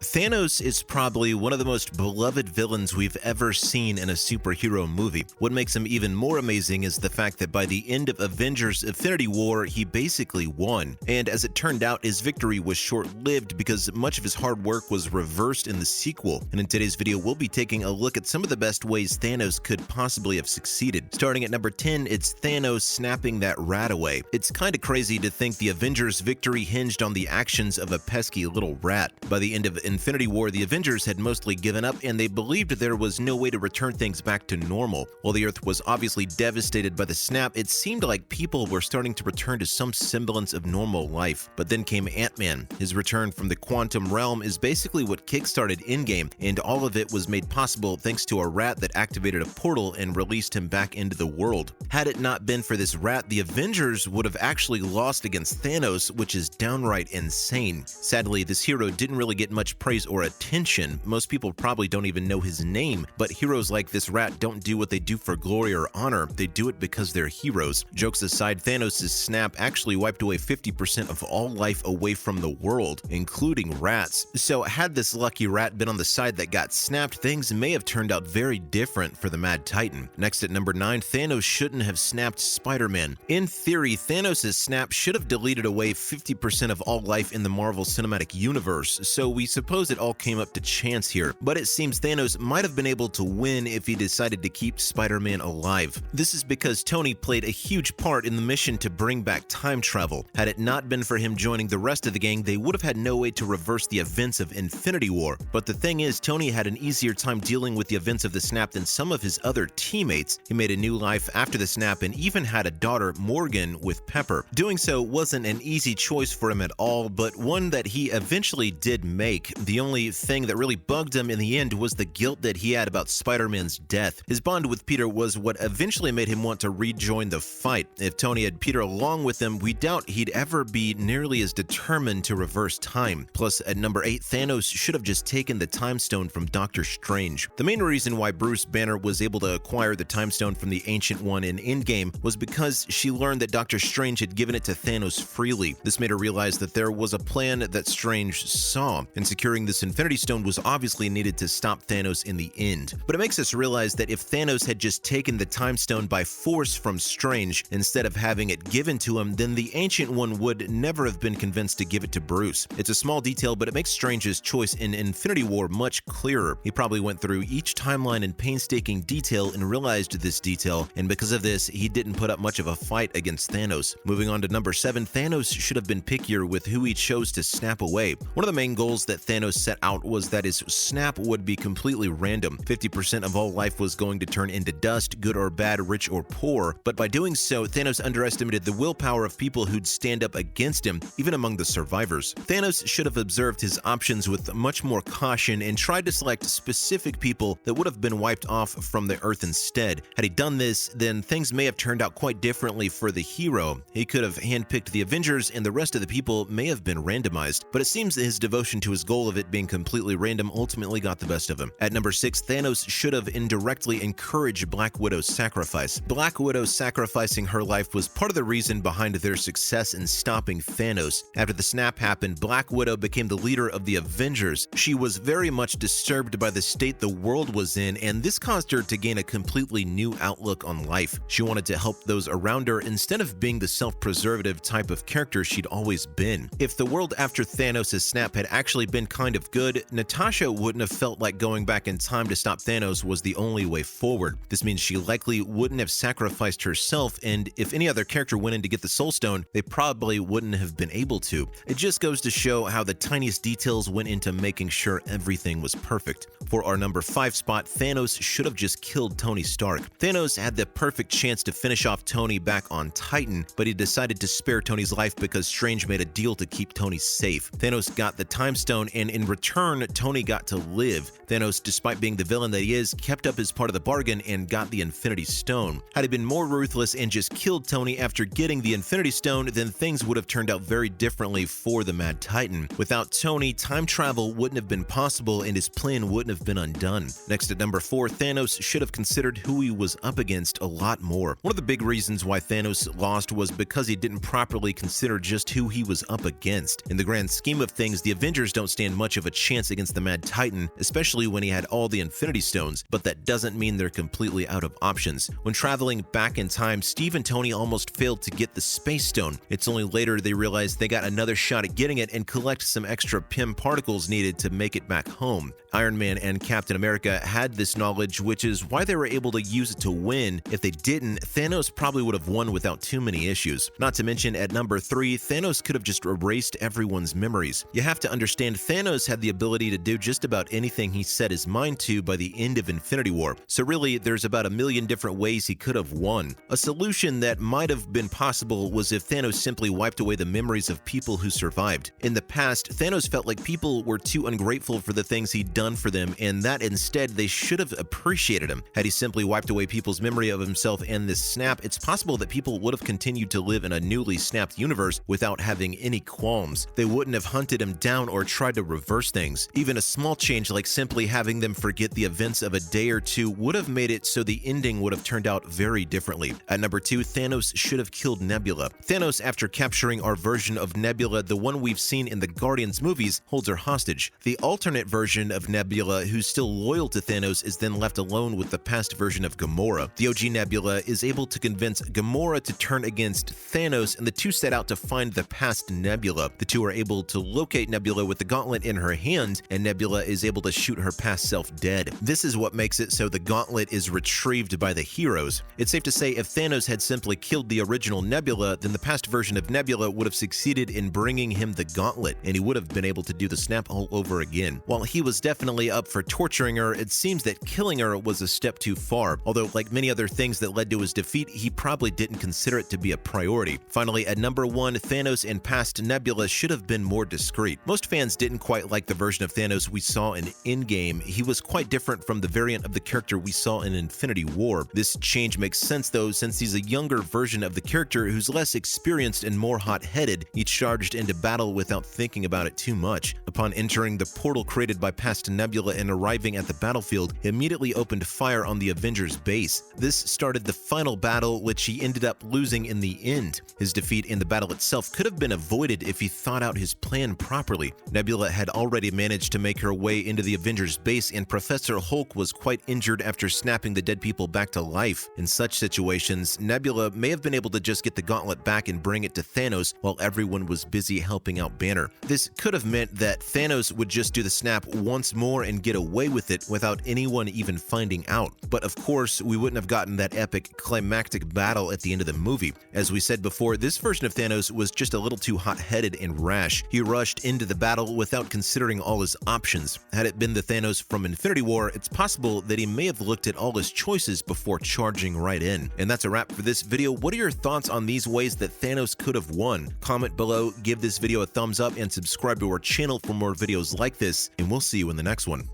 Thanos is probably one of the most beloved villains we've ever seen in a superhero movie. What makes him even more amazing is the fact that by the end of Avengers Infinity War, he basically won. And as it turned out, his victory was short-lived because much of his hard work was reversed in the sequel. And in today's video, we'll be taking a look at some of the best ways Thanos could possibly have succeeded. Starting at number 10, it's Thanos snapping that rat away. It's kinda crazy to think the Avengers' victory hinged on the actions of a pesky little rat. By the end of Infinity War, the Avengers had mostly given up and they believed there was no way to return things back to normal. While the Earth was obviously devastated by the snap, it seemed like people were starting to return to some semblance of normal life. But then came Ant-Man. His return from the quantum realm is basically what kickstarted Endgame, and all of it was made possible thanks to a rat that activated a portal and released him back into the world. Had it not been for this rat, the Avengers would have actually lost against Thanos, which is downright insane. Sadly, this hero didn't really get much praise or attention. Most people probably don't even know his name, but heroes like this rat don't do what they do for glory or honor, they do it because they're heroes. Jokes aside, Thanos' snap actually wiped away 50% of all life away from the world, including rats. So had this lucky rat been on the side that got snapped, things may have turned out very different for the Mad Titan. Next at number 9, Thanos shouldn't have snapped Spider-Man. In theory, Thanos' snap should have deleted away 50% of all life in the Marvel Cinematic Universe, so we suppose it all came up to chance here. But it seems Thanos might have been able to win if he decided to keep Spider-Man alive. This is because Tony played a huge part in the mission to bring back time travel. Had it not been for him joining the rest of the gang, they would have had no way to reverse the events of Infinity War. But the thing is, Tony had an easier time dealing with the events of the snap than some of his other teammates. He made a new life after the snap and even had a daughter, Morgan, with Pepper. Doing so wasn't an easy choice for him at all, but one that he eventually did make. The only thing that really bugged him in the end was the guilt that he had about Spider-Man's death. His bond with Peter was what eventually made him want to rejoin the fight. If Tony had Peter along with him, we doubt he'd ever be nearly as determined to reverse time. Plus, at number 8, Thanos should have just taken the Time Stone from Doctor Strange. The main reason why Bruce Banner was able to acquire the Time Stone from the Ancient One in Endgame was because she learned that Doctor Strange had given it to Thanos freely. This made her realize that there was a plan that Strange saw, and securing this Infinity Stone was obviously needed to stop Thanos in the end. But it makes us realize that if Thanos had just taken the Time Stone by force from Strange instead of having it given to him, then the Ancient One would never have been convinced to give it to Bruce. It's a small detail, but it makes Strange's choice in Infinity War much clearer. He probably went through each timeline in painstaking detail and realized this detail, and because of this, he didn't put up much of a fight against Thanos. Moving on to number 7, Thanos should have been pickier with who he chose to snap away. One of the main goals that Thanos set out was that his snap would be completely random. 50% of all life was going to turn into dust, good or bad, rich or poor, but by doing so, Thanos underestimated the willpower of people who'd stand up against him, even among the survivors. Thanos should have observed his options with much more caution and tried to select specific people that would have been wiped off from the Earth instead. Had he done this, then things may have turned out quite differently for the hero. He could have handpicked the Avengers and the rest of the people may have been randomized, but it seems that his devotion to his goal of it being completely random ultimately got the best of him. At number 6, Thanos should have indirectly encouraged Black Widow's sacrifice. Black Widow sacrificing her life was part of the reason behind their success in stopping Thanos. After the snap happened, Black Widow became the leader of the Avengers. She was very much disturbed by the state the world was in, and this caused her to gain a completely new outlook on life. She wanted to help those around her instead of being the self-preservative type of character she'd always been. If the world after Thanos' snap had actually been kind of good, Natasha wouldn't have felt like going back in time to stop Thanos was the only way forward. This means she likely wouldn't have sacrificed herself, and if any other character went in to get the Soul Stone, they probably wouldn't have been able to. It just goes to show how the tiniest details went into making sure everything was perfect. For our number 5 spot, Thanos should have just killed Tony Stark. Thanos had the perfect chance to finish off Tony back on Titan, but he decided to spare Tony's life because Strange made a deal to keep Tony safe. Thanos got the Time Stone, and in return, Tony got to live. Thanos, despite being the villain that he is, kept up his part of the bargain and got the Infinity Stone. Had he been more ruthless and just killed Tony after getting the Infinity Stone, then things would have turned out very differently for the Mad Titan. Without Tony, time travel wouldn't have been possible and his plan wouldn't have been undone. Next at number 4, Thanos should have considered who he was up against a lot more. One of the big reasons why Thanos lost was because he didn't properly consider just who he was up against. In the grand scheme of things, the Avengers don't stand even much of a chance against the Mad Titan, especially when he had all the Infinity Stones, but that doesn't mean they're completely out of options. When traveling back in time, Steve and Tony almost failed to get the Space Stone. It's only later they realized they got another shot at getting it and collect some extra PIM particles needed to make it back home. Iron Man and Captain America had this knowledge, which is why they were able to use it to win. If they didn't, Thanos probably would have won without too many issues. Not to mention, at number 3, Thanos could have just erased everyone's memories. You have to understand, Thanos had the ability to do just about anything he set his mind to by the end of Infinity War. So really, there's about a million different ways he could have won. A solution that might have been possible was if Thanos simply wiped away the memories of people who survived. In the past, Thanos felt like people were too ungrateful for the things he'd done for them, and that instead they should have appreciated him. Had he simply wiped away people's memory of himself and this snap, it's possible that people would have continued to live in a newly snapped universe without having any qualms. They wouldn't have hunted him down or tried to reverse things. Even a small change like simply having them forget the events of a day or two would have made it so the ending would have turned out very differently. At number 2, Thanos should have killed Nebula. Thanos, after capturing our version of Nebula, the one we've seen in the Guardians movies, holds her hostage. The alternate version of Nebula, who's still loyal to Thanos, is then left alone with the past version of Gamora. The OG Nebula is able to convince Gamora to turn against Thanos, and the two set out to find the past Nebula. The two are able to locate Nebula with the gauntlet in her hand, and Nebula is able to shoot her past self dead. This is what makes it so the gauntlet is retrieved by the heroes. It's safe to say if Thanos had simply killed the original Nebula, then the past version of Nebula would have succeeded in bringing him the gauntlet, and he would have been able to do the snap all over again. While he was definitely up for torturing her, it seems that killing her was a step too far, although like many other things that led to his defeat, he probably didn't consider it to be a priority. Finally, at number 1, Thanos and past Nebula should have been more discreet. Most fans didn't quite like the version of Thanos we saw in Endgame. He was quite different from the variant of the character we saw in Infinity War. This change makes sense though, since he's a younger version of the character who's less experienced and more hot-headed. He charged into battle without thinking about it too much. Upon entering the portal created by past Nebula and arriving at the battlefield, he immediately opened fire on the Avengers base. This started the final battle, which he ended up losing in the end. His defeat in the battle itself could have been avoided if he thought out his plan properly. Nebula had already managed to make her way into the Avengers base, and Professor Hulk was quite injured after snapping the dead people back to life. In such situations, Nebula may have been able to just get the gauntlet back and bring it to Thanos while everyone was busy helping out Banner. This could have meant that Thanos would just do the snap once more and get away with it without anyone even finding out. But of course, we wouldn't have gotten that epic climactic battle at the end of the movie. As we said before, this version of Thanos was just a little too hot-headed and rash. He rushed into the battle without considering all his options. Had it been the Thanos from Infinity War, it's possible that he may have looked at all his choices before charging right in. And that's a wrap for this video. What are your thoughts on these ways that Thanos could have won? Comment below, give this video a thumbs up, and subscribe to our channel for more videos like this, and we'll see you in the next one.